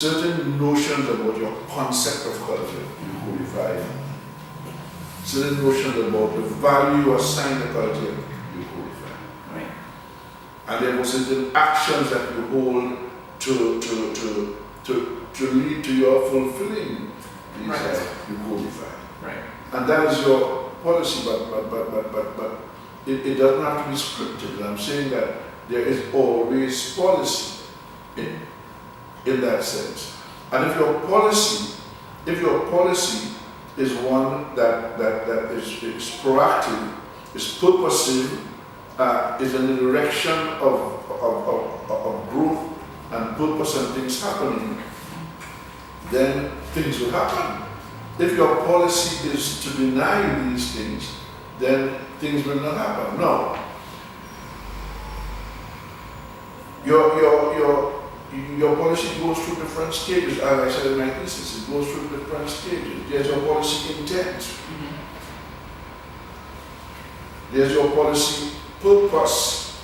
certain notions about your concept of culture, you codify. Certain notions about the value you assign to culture, you codify. Right. And there were certain actions that you hold to lead to your fulfilling these, Right. you codify. Right. And that is your policy, but it doesn't have to be scripted. I'm saying that there is always policy in that sense. And if your policy is one that is proactive, is purposive, is in the direction of growth and purpose and things happening, then things will happen. If your policy is to deny these things, then things will not happen. No. Your policy goes through different stages. As I said in my thesis, it goes through different stages. There's your policy intent. Mm-hmm. There's your policy purpose.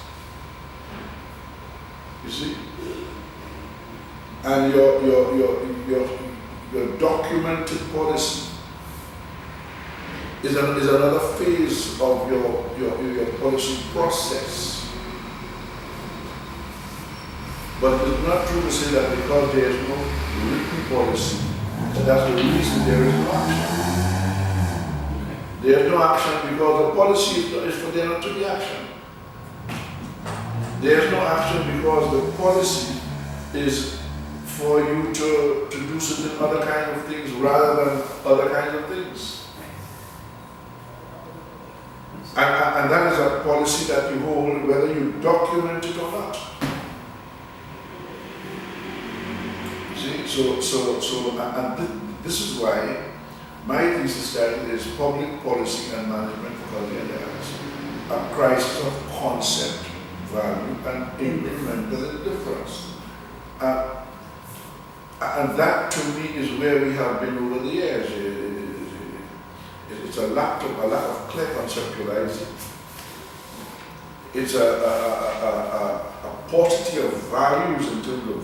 You see? And your documented policy is another phase of your policy process. But it's not true to say that because there is no written policy, that's the reason there is no action. There is no action because the policy is for there not to be action. There is no action because the policy is for you to do certain other kind of things rather than other kinds of things. And that is a policy that you hold whether you document it or not. See, this is why my thesis title is Public Policy and Management for Culture and Arts, a crisis of concept, value, and incremental difference. And that to me is where we have been over the years. It's a lack of clear conceptualizing. It's a paucity of values in terms of the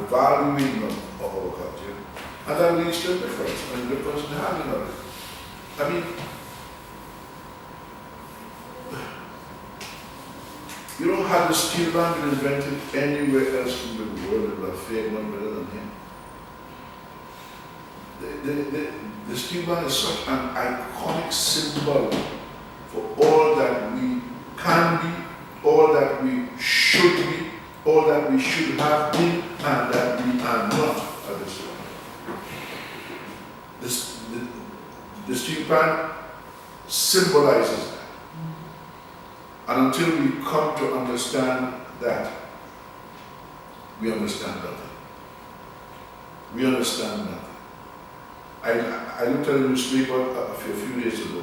valuing of our culture. And that leads to a difference, and a difference in handling of it. I mean, you don't have the steel band been invented anywhere else in the world that would have fared one better than him. The steel band is such an iconic symbol for all that we can be, all that we should be, all that we should have been, and that we are not at this point. The steel band symbolizes that. And until we come to understand that, we understand nothing. We understand nothing. I looked at a newspaper a few days ago.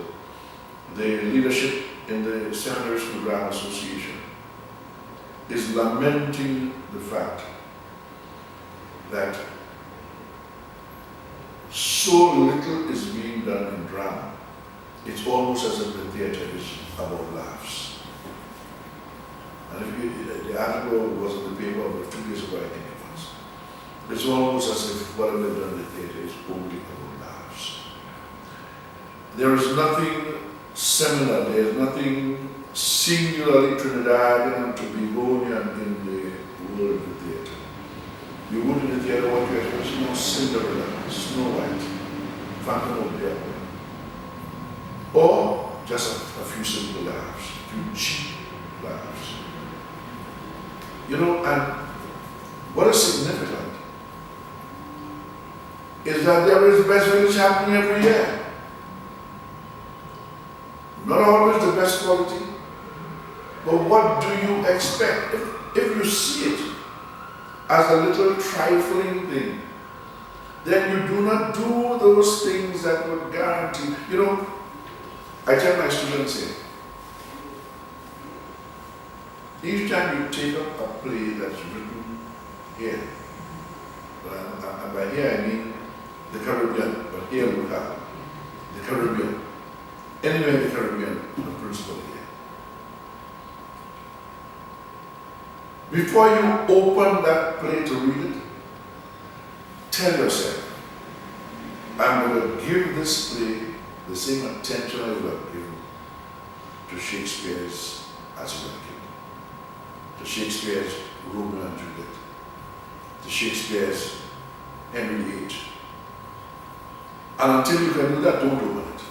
The leadership in the Secondary School Grant Association is lamenting the fact that so little is being done in drama. It's almost as if the theatre is about laughs. And if the article was in the paper about 2 years ago, I think it was. It's almost as if what they've done in the theatre is only about laughs. There is nothing similar, there is nothing singularly Trinidadian and Tobagonian in the world of the theatre. You go to the theatre, what you expect is no Cinderella, Snow White, Phantom of the Opera. Or just a few simple laughs, a few cheap laughs. You know, and what is significant is that there is best village happening every year. Not always the best quality, but what do you expect? If you see it as a little trifling thing, then you do not do those things that would guarantee. You know, I tell my students here, each time you take up a play that's written here, and by here I mean the Caribbean, but here look at the Caribbean. Anywhere in the Caribbean, the principle here. Before you open that play to read it, tell yourself, I'm going to give this play the same attention I would have given to Shakespeare's As You Like It, to Shakespeare's Romeo and Juliet, to Shakespeare's Henry VIII. And until you can do that, don't open it.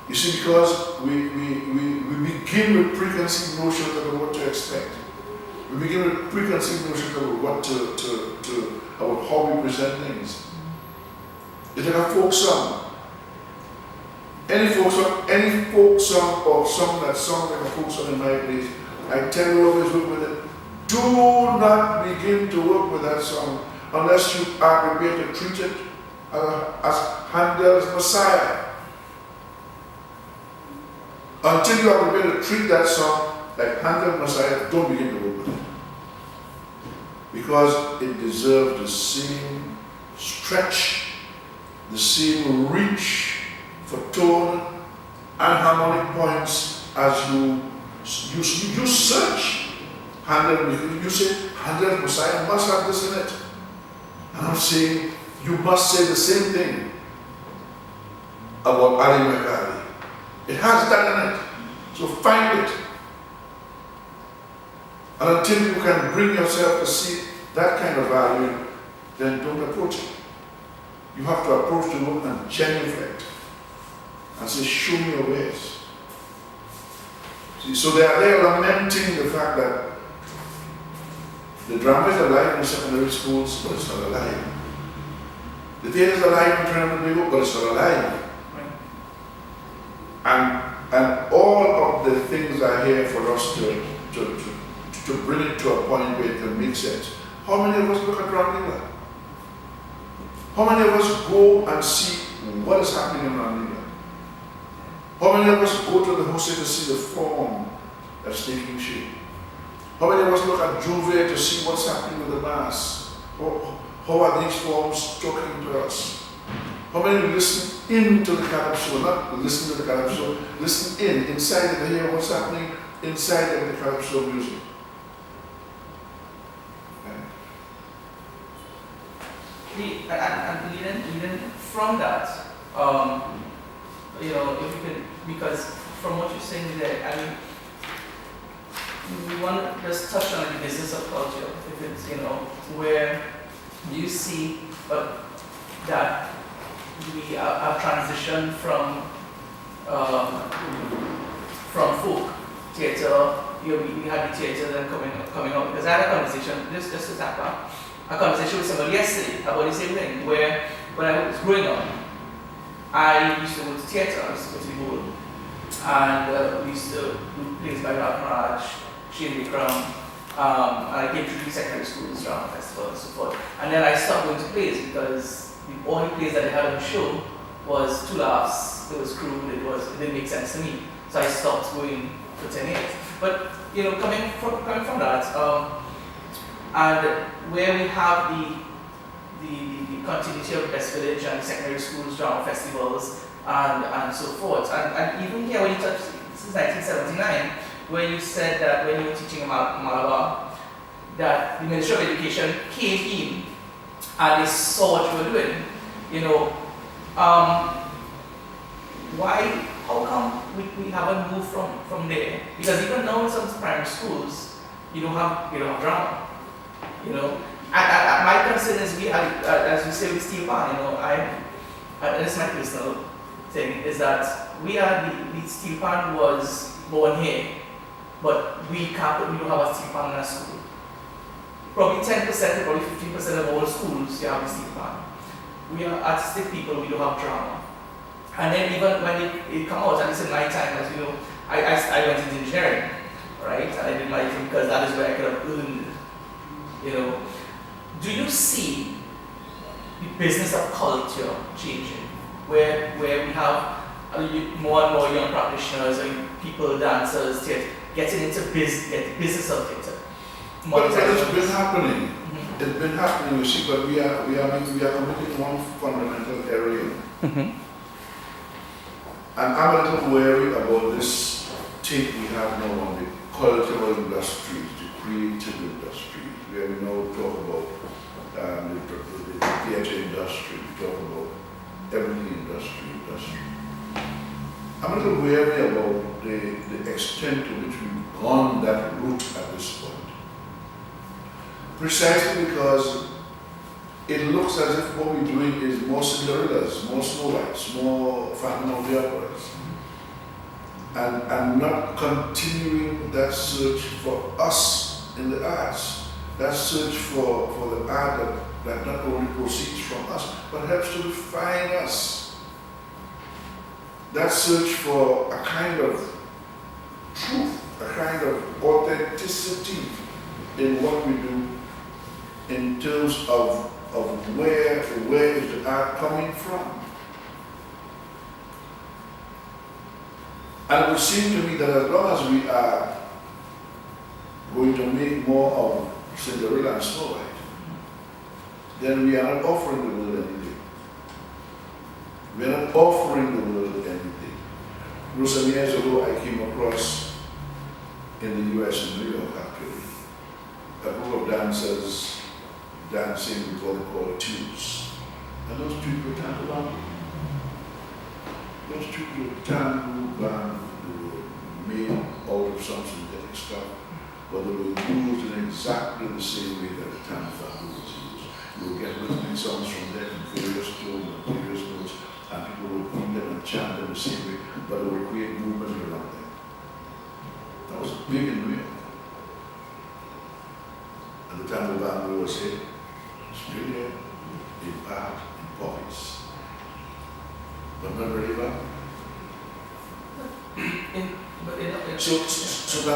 You see, because we begin with preconceived notions about what to expect. We begin with preconceived notions about what about how we present things. It's like a folk song. Any folk song or song that sounds like a folk song in my place, I tell you always work with it. Do not begin to work with that song unless you are prepared to treat it as Handel's Messiah. Until you are prepared to treat that song like Handel's Messiah, don't begin to work with it. Because it deserves the same stretch, the same reach for tone and harmonic points as you search Handel. You say Handel's Messiah must have this in it. And I'm saying you must say the same thing about Ali McCarthy. It has that in it. So find it. And until you can bring yourself to see that kind of value, then don't approach it. You have to approach the work and genuflect and say, show me your ways. See, so they are lamenting the fact that the drama is alive in secondary schools, but it's not alive. The theater is alive in Trinidad and Tobago, but it's not alive. And all of the things are here for us to bring it to a point where it can make sense. How many of us look at Ramlila? How many of us go and see what is happening in Ramlila? How many of us go to the Jose to see the form that's taking shape? How many of us look at Juve to see what's happening with the Mass? How are these forms talking to us? How many listen into the calypso, not listen to the calypso, listen inside to hear what's happening inside of the calypso music? And even from that, if you can, because from what you're saying there, I mean, we want to just touch on the business of culture. If it's, where you see that we are transitioned from folk theatre. We had the theatre then coming up, because I had a conversation, just to tap back, a conversation with somebody yesterday about the same thing, where when I was growing up, I used to go to theatre, I used to go to the Bowl, and we used to do plays by Ralph Maraj, Shane Vikram, and I came to 3 secondary schools, drama festival and so forth. And then I stopped going to plays because the only plays that they had on the show was 2 laughs, it was crude, it didn't make sense to me. So I stopped going for 10 years. But coming from that, and where we have the continuity of Best Village and secondary schools, drama festivals, and so forth. And even here, when you touch, this is 1979, where you said that when you were teaching in Malabar, that the Ministry of Education came in and they saw what you were doing. How come we haven't moved from there? Because even now in some primary schools, you don't have drama. My concern is as we say with Steel Pan, and this is my personal thing, is that the Steel Pan was born here, but we don't have a Steel Pan in our school. Probably 10%, probably 15% of all schools you have a Steel Pan. We are artistic people, we don't have drama. And then even when it come out, at least in my time, as you know, I went into engineering, right? And I did my thing because that is where I could have earned, Do you see the business of culture changing, where we have more and more young practitioners and people, dancers, getting into business of theatre? But it's been happening. Mm-hmm. It's been happening, you see, but we are committing one fundamental area. Mm-hmm. And I'm a little wary about this take we have now on the cultural industries, the creative industries, where we now talk about the theatre industry, we talk about everything industry. I'm a little wary about the extent to which we've gone that route at this point. Precisely because it looks as if what we're doing is more Cinderellas, more Snow Whites, more Phantom of the Operas. And not continuing that search for us in the arts, that search for the art that not only proceeds from us, but helps to refine us. That search for a kind of truth, a kind of authenticity in what we do in terms of where is the art coming from. And it would seem to me that as long as we are going to make more of Cinderella and Snow White, then we are not offering the world anything. We are not offering the world anything. Some years ago, I came across in the US, in New York actually, a group of dancers dancing with what they call tunes. And those tunes were tango. Those tunes were tango band. They were made out of some synthetic stuff, but they were used in exactly the same way that the tango band was used. You would get rhythmic songs from them in various tones and various notes, and people would read them and chant them the same way, but it would create movement around them. That was big in New York. And the tango band was here. Australia, in part, in poppies. But not very well. But So that